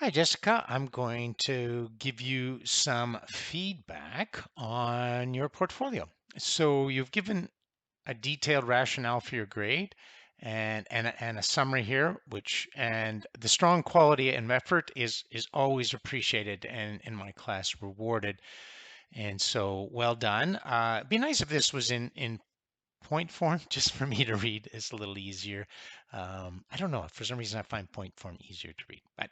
Hi, Jessica. I'm going to give you some feedback on your portfolio. So you've given a detailed rationale for your grade and a summary here, which and the strong quality and effort is always appreciated and in my class rewarded. And so well done. It'd be nice if this was in point form just for me to read. It's a little easier. I don't know. For some reason, I find point form easier to read, but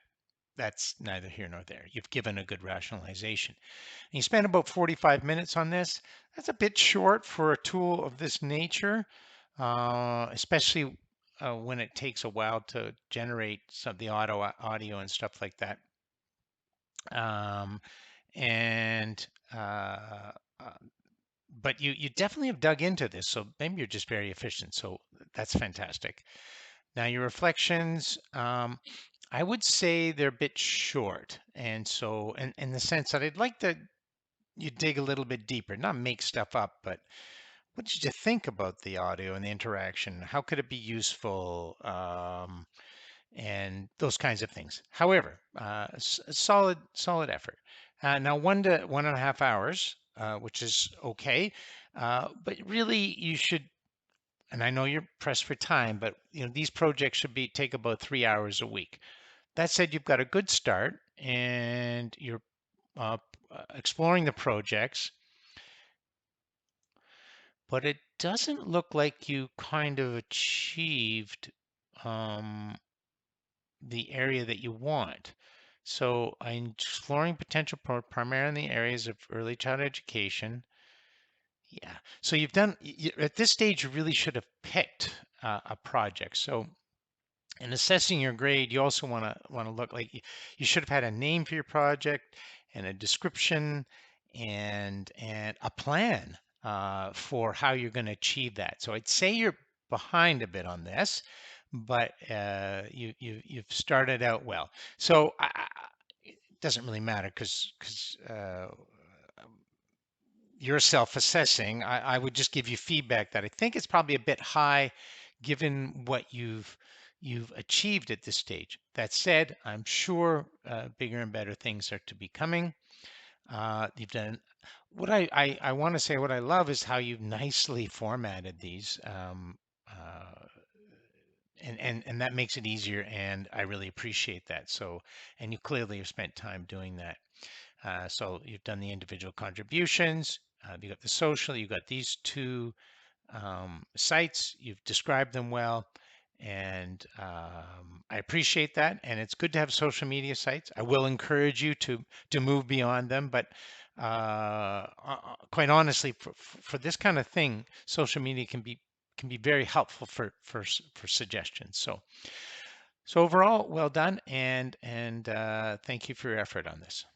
that's neither here nor there. You've given a good rationalization. And you spent about 45 minutes on this. That's a bit short for a tool of this nature, especially when it takes a while to generate some of the audio and stuff like that. Um, and uh, but you definitely have dug into this, so maybe you're just very efficient. So that's fantastic. Now your reflections, I would say they're a bit short, and so in the sense that I'd like to you dig a little bit deeper, not make stuff up, but what did you think about the audio and the interaction? How could it be useful? And those kinds of things. However, solid effort. Now 1 to 1.5 hours, which is okay, but really you should. And I know you're pressed for time, but these projects should be take about 3 hours a week. That said, you've got a good start, and you're uh, exploring the projects, but it doesn't look like you kind of achieved um, the area that you want. So I'm exploring potential primarily in the areas of early childhood education. Yeah. So you've done at this stage, you really should have picked a project. So in assessing your grade, you also want to look like you should have had a name for your project and a description and a plan for how you're going to achieve that. So I'd say you're behind a bit on this, but you've started out well. So it doesn't really matter because you're self-assessing. I would just give you feedback that I think it's probably a bit high given what you've achieved at this stage. That said, I'm sure bigger and better things are to be coming. You've done what I want to say. What I love is how you've nicely formatted these, and that makes it easier. And I really appreciate that. So, and you clearly have spent time doing that. So you've done the individual contributions. You got the social. You got these two sites. You've described them well, and I appreciate that. And it's good to have social media sites. I will encourage you to move beyond them, but quite honestly, for this kind of thing, social media can be very helpful for suggestions. So overall, well done, and thank you for your effort on this.